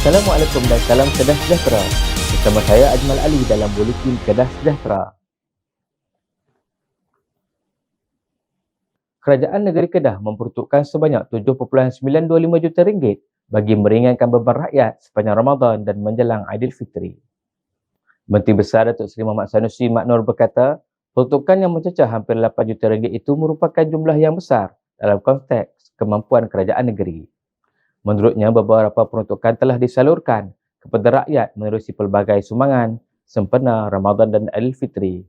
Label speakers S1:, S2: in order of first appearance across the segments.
S1: Assalamualaikum dan salam Kedah Sejahtera. Bersama saya Ajmal Ali dalam Buletin Kedah Sejahtera. Kerajaan Negeri Kedah memperuntukkan sebanyak RM7.925 juta bagi meringankan beban rakyat sepanjang Ramadan dan menjelang Aidilfitri. Menteri Besar Datuk Seri Mohamad Sanusi Mak Nur berkata, peruntukan yang mencecah hampir RM8 juta itu merupakan jumlah yang besar dalam konteks kemampuan kerajaan negeri. Menurutnya, beberapa peruntukan telah disalurkan kepada rakyat menerusi pelbagai sumbangan sempena Ramadan dan Aidilfitri.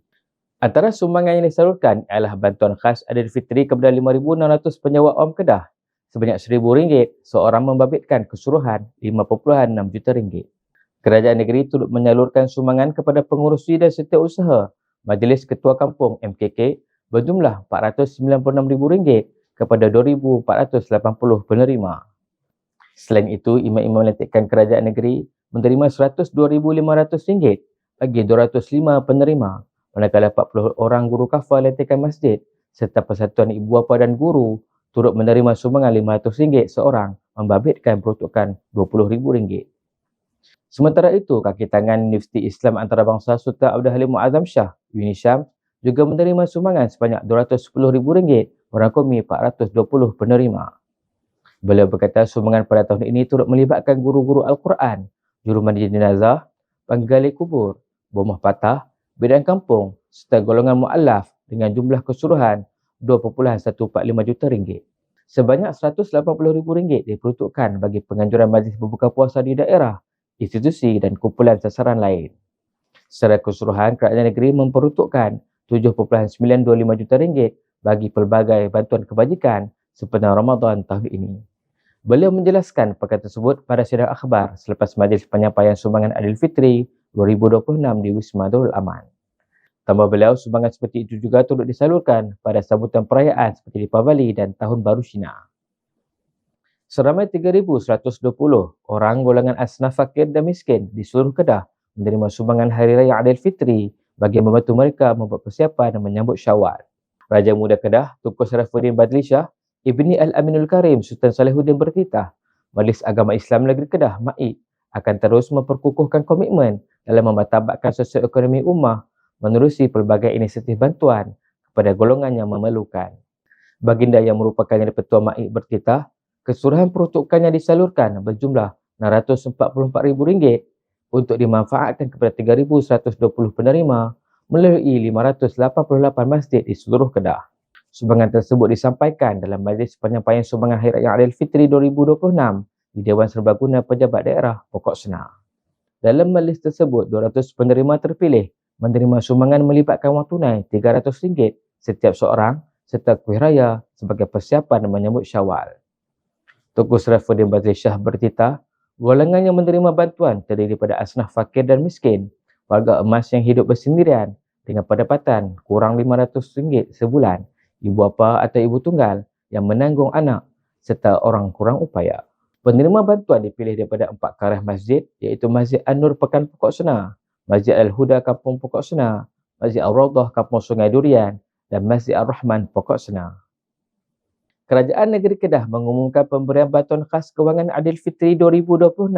S1: Antara sumbangan yang disalurkan ialah bantuan khas Aidilfitri kepada 5,600 penyewa awam Kedah sebanyak RM1,000, seorang membabitkan keseluruhan RM5.6 juta. Kerajaan negeri turut menyalurkan sumbangan kepada pengurusi dan setiausaha Majlis Ketua Kampung MKK berjumlah RM496,000 kepada 2,480 penerima. Selain itu, imam-imam lantikan kerajaan negeri menerima RM102,500 bagi 205 penerima, manakala 40 orang guru kafar lantikan masjid serta Persatuan Ibu Bapa dan Guru turut menerima sumbangan RM500 seorang, membabitkan peruntukan RM20,000. Sementara itu, kaki tangan Universiti Islam Antarabangsa Sultan Abdul Halim Muazzam Shah, UNISYAM, juga menerima sumbangan sebanyak RM210,000 merangkumi 420 penerima. Beliau berkata sumbangan pada tahun ini turut melibatkan guru-guru Al-Quran, jurumandi jenazah, penggali kubur, bomah patah, bidang kampung serta golongan mu'allaf dengan jumlah keseluruhan RM2.145 juta. Sebanyak RM180,000 diperuntukkan bagi penganjuran majlis berbuka puasa di daerah, institusi dan kumpulan sasaran lain. Secara keseluruhan, kerajaan negeri memperuntukkan RM7.925 juta bagi pelbagai bantuan kebajikan sepanjang Ramadan tahun ini. Beliau menjelaskan perkara tersebut pada sidang akhbar selepas majlis penyampaian sumbangan Aidilfitri 2026 di Wisma Darul Aman. Tambah beliau, sumbangan seperti itu juga turut disalurkan pada sambutan perayaan seperti Deepavali dan Tahun Baru Cina. Seramai 3,120 orang golongan asnaf fakir dan miskin di seluruh Kedah menerima sumbangan Hari Raya Aidilfitri bagi membantu mereka membuat persiapan dan menyambut Syawal. Raja Muda Kedah, Tunku Sarafuddin Badli Shah Ibni Al-Aminul Karim Sultan Salihuddin bertitah, Majlis Agama Islam Negeri Kedah (MAIK) akan terus memperkukuhkan komitmen dalam memartabatkan sosioekonomi ummah menerusi pelbagai inisiatif bantuan kepada golongan yang memerlukan. Baginda yang merupakan Yang di-Pertua MAIK bertitah, keseluruhan peruntukan yang disalurkan berjumlah RM644,000 untuk dimanfaatkan kepada 3,120 penerima melalui 588 masjid di seluruh Kedah. Sumbangan tersebut disampaikan dalam majlis penyampaian sumbangan Hari Raya Aidilfitri 2026 di Dewan Serbaguna Pejabat Daerah Pokok Sena. Dalam majlis tersebut, 200 penerima terpilih menerima sumbangan melibatkan wang tunai RM300 setiap seorang serta kuih raya sebagai persiapan menyambut Syawal. Tunku Sarafuddin Badli Shah bertitah, golongan yang menerima bantuan terdiri daripada asnaf fakir dan miskin, warga emas yang hidup bersendirian dengan pendapatan kurang RM500 sebulan, ibu bapa atau ibu tunggal yang menanggung anak serta orang kurang upaya. Penerima bantuan dipilih daripada 4 karah masjid iaitu Masjid An-Nur Pekan Pokok Sena, Masjid Al-Huda Kampung Pokok Sena, Masjid Al-Rawdah Kampung Sungai Durian dan Masjid Ar-Rahman Pokok Sena. Kerajaan Negeri Kedah mengumumkan pemberian bantuan khas kewangan Aidilfitri 2026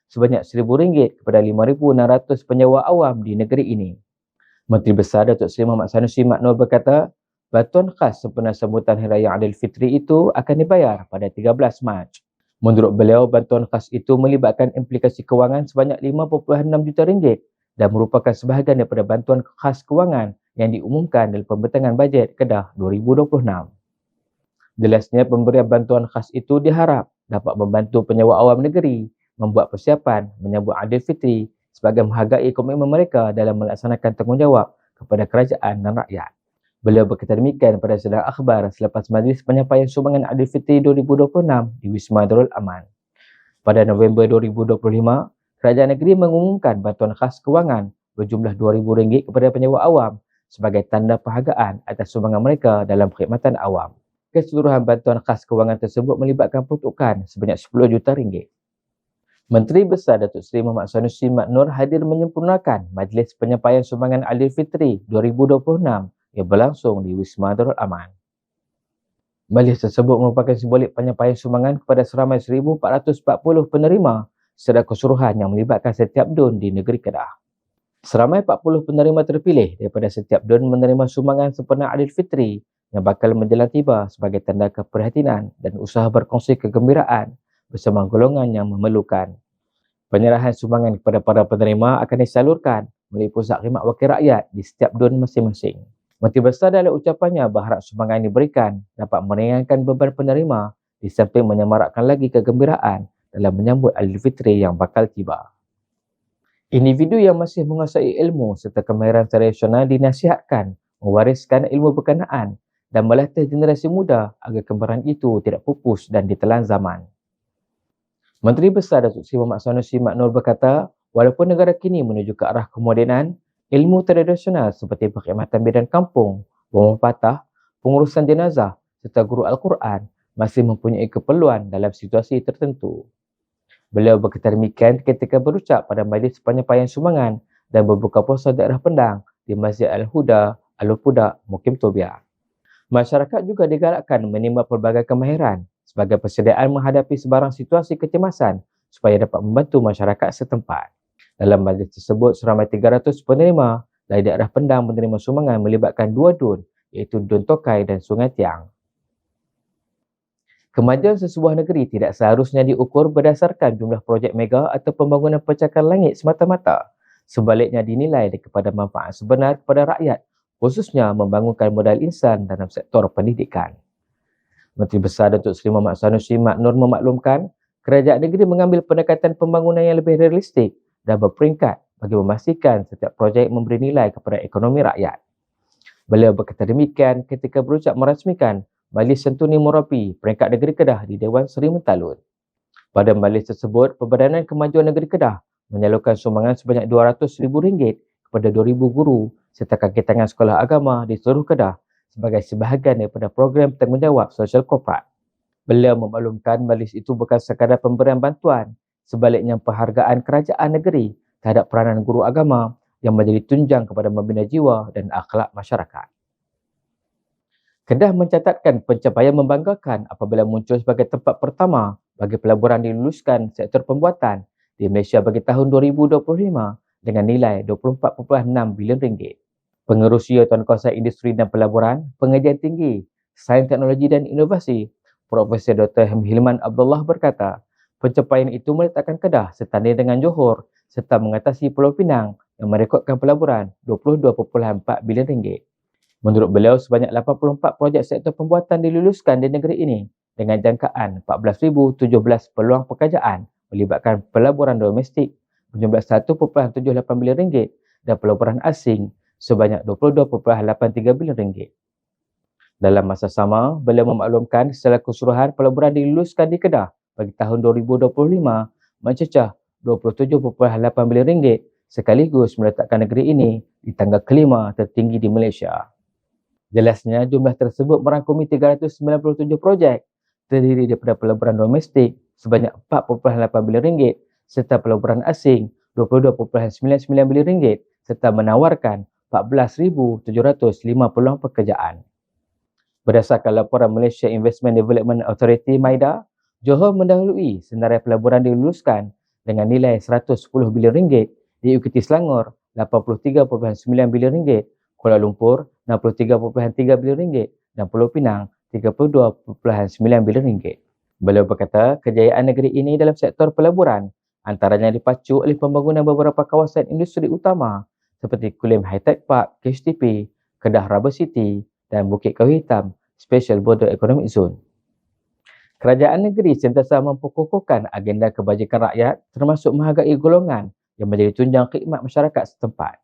S1: sebanyak RM1,000 kepada 5,600 penyewa awam di negeri ini. Menteri Besar Datuk Seri Mohamad Sanusi Mak Nur berkata, bantuan khas sempena sambutan Hari Raya Aidilfitri itu akan dibayar pada 13 Mac. Menurut beliau, bantuan khas itu melibatkan implikasi kewangan sebanyak RM5.6 juta dan merupakan sebahagian daripada bantuan khas kewangan yang diumumkan dalam pembentangan bajet Kedah 2026. Jelasnya, pemberian bantuan khas itu diharap dapat membantu penyewa awam negeri membuat persiapan menyambut Aidilfitri sebagai menghargai komitmen mereka dalam melaksanakan tanggungjawab kepada kerajaan dan rakyat. Beliau berkata demikian pada sidang akhbar selepas majlis penyampaian sumbangan Aidilfitri 2026 di Wisma Darul Aman. Pada November 2025, kerajaan negeri mengumumkan bantuan khas kewangan berjumlah RM2,000 kepada penyewa awam sebagai tanda penghargaan atas sumbangan mereka dalam perkhidmatan awam. Keseluruhan bantuan khas kewangan tersebut melibatkan peruntukan sebanyak RM10 juta. Menteri Besar Datuk Seri Mohamad Sanusi Mak Nur hadir menyempurnakan majlis penyampaian sumbangan Aidilfitri 2026 yang berlangsung di Wisma Darul Aman. Majlis tersebut merupakan simbolik penyampaian sumbangan kepada seramai 1,440 penerima secara keseluruhan yang melibatkan setiap DUN di negeri Kedah. Seramai 40 penerima terpilih daripada setiap DUN menerima sumbangan sempena Aidilfitri yang bakal menjelang tiba sebagai tanda keprihatinan dan usaha berkongsi kegembiraan bersama golongan yang memerlukan. Penyerahan sumbangan kepada para penerima akan disalurkan melalui Pusat Khidmat Wakil Rakyat di setiap DUN masing-masing. Menteri Besar dalam ucapannya berharap sumbangan yang diberikan dapat meringankan beban penerima di samping menyemarakkan lagi kegembiraan dalam menyambut Aidilfitri yang bakal tiba. Individu yang masih menguasai ilmu serta kemahiran tradisional dinasihatkan mewariskan ilmu berkenaan dan melatih generasi muda agar kembaran itu tidak pupus dan ditelan zaman. Menteri Besar Datuk Seri Mohamad Sanusi Mak Nur berkata, walaupun negara kini menuju ke arah kemodenan, ilmu tradisional seperti perkhidmatan bidan kampung, rumah patah, pengurusan jenazah serta guru Al-Quran masih mempunyai keperluan dalam situasi tertentu. Beliau berkata demikian ketika berucap pada majlis penyampaian sumbangan dan berbuka puasa daerah Pendang di Masjid Al-Huda, Al-Pudak, Mukim Tobiak. Masyarakat juga digalakkan menimba pelbagai kemahiran sebagai persediaan menghadapi sebarang situasi kecemasan supaya dapat membantu masyarakat setempat. Dalam majlis tersebut, seramai 300 penerima dari daerah Pendang menerima sumbangan melibatkan 2 DUN iaitu DUN Tokai dan Sungai Tiang. Kemajuan sesebuah negeri tidak seharusnya diukur berdasarkan jumlah projek mega atau pembangunan pencakar langit semata-mata. Sebaliknya dinilai kepada manfaat sebenar kepada rakyat, khususnya membangunkan modal insan dalam sektor pendidikan. Menteri Besar Datuk Seri Mohamad Sanusi Mak Nur memaklumkan, kerajaan negeri mengambil pendekatan pembangunan yang lebih realistik dan berperingkat bagi memastikan setiap projek memberi nilai kepada ekonomi rakyat. Beliau berkata demikian ketika berucap merasmikan Majlis Sentuni Murabi Peringkat Negeri Kedah di Dewan Seri Mentalun. Pada majlis tersebut, Perbadanan Kemajuan Negeri Kedah menyalurkan sumbangan sebanyak RM200,000 kepada 2,000 guru serta kaki tangan sekolah agama di seluruh Kedah sebagai sebahagian daripada program tanggungjawab sosial korporat. Beliau memaklumkan majlis itu bukan sekadar pemberian bantuan, sebaliknya penghargaan kerajaan negeri terhadap peranan guru agama yang menjadi tunjang kepada membina jiwa dan akhlak masyarakat. Kedah mencatatkan pencapaian membanggakan apabila muncul sebagai tempat pertama bagi pelaburan diluluskan sektor pembuatan di Malaysia bagi tahun 2025 dengan nilai RM24.6 bilion. Pengerusi Tuankuasa Industri dan Pelaburan, Pengajian Tinggi, Sains Teknologi dan Inovasi, Profesor Dr. Hilman Abdullah berkata, pencapaian itu meletakkan Kedah setanding dengan Johor serta mengatasi Pulau Pinang yang merekodkan pelaburan RM22.4 bilion. Menurut beliau, sebanyak 84 projek sektor pembuatan diluluskan di negeri ini dengan jangkaan 14,017 peluang pekerjaan melibatkan pelaburan domestik berjumlah RM1.78 bilion dan pelaburan asing sebanyak RM22.83 bilion. Dalam masa sama, beliau memaklumkan secara keseluruhan pelaburan diluluskan di Kedah bagi tahun 2025 mencecah RM27.8 bilion sekaligus meletakkan negeri ini di tangga kelima tertinggi di Malaysia. Jelasnya, jumlah tersebut merangkumi 397 projek terdiri daripada pelaburan domestik sebanyak RM4.8 bilion serta pelaburan asing RM22.99 bilion serta menawarkan 14,705 peluang pekerjaan. Berdasarkan laporan Malaysia Investment Development Authority (MIDA), Johor mendahului senarai pelaburan diluluskan dengan nilai RM110 bilion, diikuti Selangor RM83.9 bilion, Kuala Lumpur RM63.3 bilion dan Pulau Pinang RM32.9 bilion. Beliau berkata kejayaan negeri ini dalam sektor pelaburan antaranya dipacu oleh pembangunan beberapa kawasan industri utama seperti Kulim High-Tech Park, KHTP, Kedah Rubber City dan Bukit Kayu Hitam Special Border Economic Zone. Kerajaan negeri sentiasa memperkukuhkan agenda kebajikan rakyat termasuk menghargai golongan yang menjadi tunjang khidmat masyarakat setempat.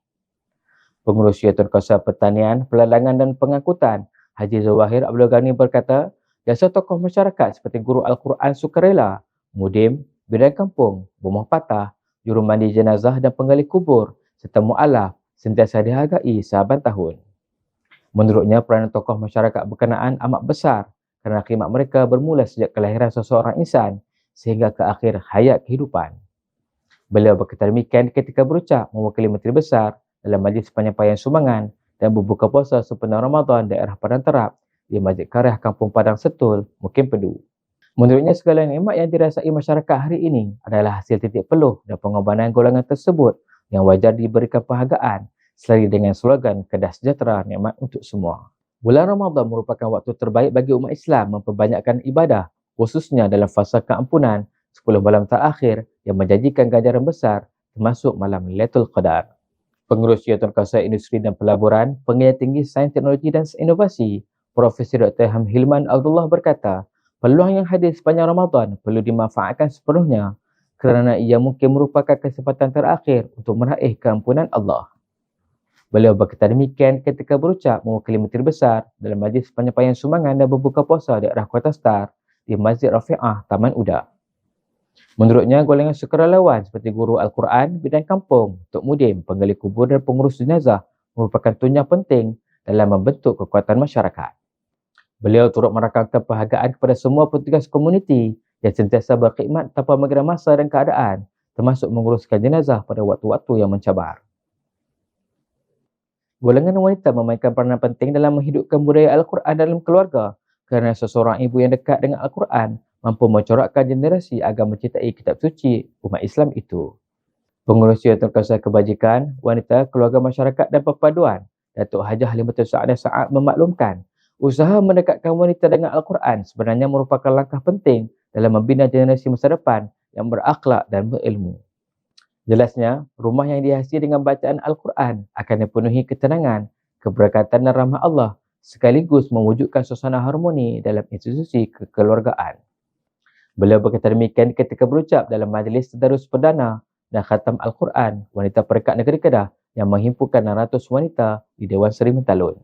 S1: Pengerusi Tuankuasa Pertanian, Pelalangan dan Pengangkutan Haji Zawahir Abdul Ghani berkata, jasa tokoh masyarakat seperti guru Al-Quran sukarela, mudim, bidan kampung, rumah patah, juru mandi jenazah dan penggali kubur serta mu'alaf sentiasa dihargai sahabat tahun. Menurutnya, peranan tokoh masyarakat berkenaan amat besar kerana khidmat mereka bermula sejak kelahiran seseorang insan sehingga ke akhir hayat kehidupan. Beliau berkata demikian ketika berucap mewakili Menteri Besar dalam majlis penyampaian sumbangan dan berbuka puasa sempena Ramadan daerah Padang Terap di Masjid Karyah Kampung Padang Setul, Mukim Pedu. Menurutnya, segala nikmat yang dirasai masyarakat hari ini adalah hasil titik peluh dan pengorbanan golongan tersebut yang wajar diberikan penghargaan selari dengan slogan Kedah Sejahtera, nikmat untuk semua. Bulan Ramadan merupakan waktu terbaik bagi umat Islam memperbanyakkan ibadah, khususnya dalam fasa keampunan 10 malam terakhir yang menjanjikan ganjaran besar termasuk malam Lailatul Qadar. Pengurus Syarikat Kawasan Industri dan Pelaburan, Pengajian Tinggi Sains Teknologi dan Inovasi, Profesor Dr. Hilman Abdullah berkata, peluang yang hadir sepanjang Ramadan perlu dimanfaatkan sepenuhnya kerana ia mungkin merupakan kesempatan terakhir untuk meraih keampunan Allah. Beliau berkata demikian ketika berucap mewakili Menteri Besar dalam majlis penyampaian sumbangan dan berbuka puasa di daerah Kota Star di Masjid Rafi'ah, Taman Uda. Menurutnya, golongan sukarelawan seperti guru Al-Quran, bidang kampung, Tok Mudim, penggali kubur dan pengurus jenazah merupakan tunjang penting dalam membentuk kekuatan masyarakat. Beliau turut merakamkan penghargaan kepada semua petugas komuniti yang sentiasa berkhidmat tanpa mengira masa dan keadaan, termasuk menguruskan jenazah pada waktu-waktu yang mencabar. Golongan wanita memainkan peranan penting dalam menghidupkan budaya Al-Quran dalam keluarga kerana seseorang ibu yang dekat dengan Al-Quran mampu mencorakkan generasi agar mencintai kitab suci umat Islam itu. Pengurus Syarikat Kawasan Kebajikan, Wanita, Keluarga Masyarakat dan Perpaduan, Datuk Hajah Halimatul Saadah Saad memaklumkan, usaha mendekatkan wanita dengan Al-Quran sebenarnya merupakan langkah penting dalam membina generasi masa depan yang berakhlak dan berilmu. Jelasnya, rumah yang dihiasi dengan bacaan Al-Quran akan dipenuhi ketenangan, keberkatan dan rahmat Allah sekaligus mewujudkan suasana harmoni dalam institusi kekeluargaan. Beliau berkata demikian ketika berucap dalam majlis tadarus perdana dan khatam Al-Quran Wanita Perekat Negeri Kedah yang menghimpunkan 600 wanita di Dewan Seri Mentalun.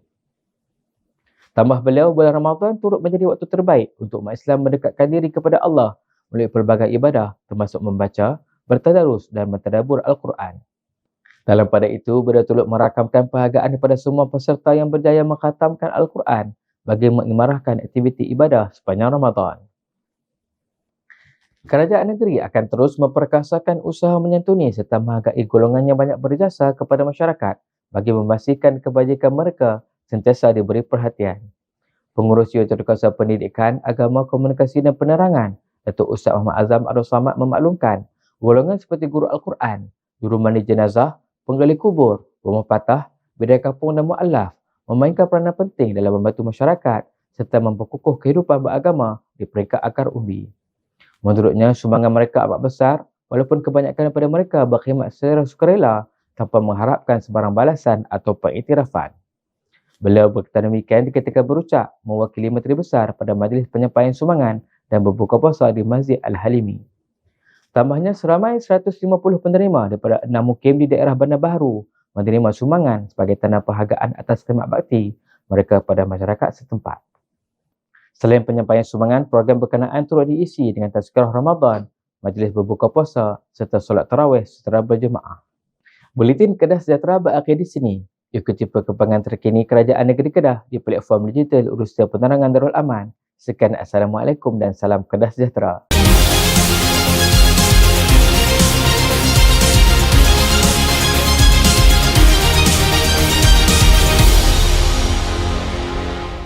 S1: Tambah beliau, bulan Ramadan turut menjadi waktu terbaik untuk umat Islam mendekatkan diri kepada Allah melalui pelbagai ibadah termasuk membaca, bertadarus dan mentadabbur Al-Quran. Dalam pada itu, beliau turut merakamkan penghargaan kepada semua peserta yang berjaya mengkhatamkan Al-Quran bagi mengimarahkan aktiviti ibadah sepanjang Ramadan. Kerajaan negeri akan terus memperkasakan usaha menyantuni serta menghargai golongan yang banyak berjasa kepada masyarakat bagi memastikan kebajikan mereka sentiasa diberi perhatian. Pengurus Syarikat Kawasan Pendidikan, Agama, Komunikasi dan Penerangan, Datuk Ustaz Muhammad Azam Abdul Samad memaklumkan, golongan seperti guru Al-Quran, juru mandi jenazah, penggali kubur, rumah patah, bidang kampung dan mu'alaf memainkan peranan penting dalam membantu masyarakat serta memperkukuh kehidupan beragama di peringkat akar umbi. Menurutnya, sumbangan mereka amat besar walaupun kebanyakan daripada mereka berkhidmat secara sukarela tanpa mengharapkan sebarang balasan atau pengiktirafan. Beliau berkata demikian ketika berucap mewakili Menteri Besar pada majlis penyampaian sumbangan dan berbuka puasa di Masjid Al-Halimi. Tambahnya, seramai 150 penerima daripada 6 mukim di daerah Bandar Baharu menerima sumbangan sebagai tanda penghargaan atas khidmat bakti mereka pada masyarakat setempat. Selain penyampaian sumbangan, program berkenaan turut diisi dengan tazkirah Ramadan, majlis berbuka puasa serta solat tarawih secara berjemaah. Buletin Kedah Sejahtera berakhir di sini. Ikuti perkembangan terkini Kerajaan Negeri Kedah di platform digital Urusan Penerangan Darul Aman. Sekian, Assalamualaikum dan salam Kedah Sejahtera.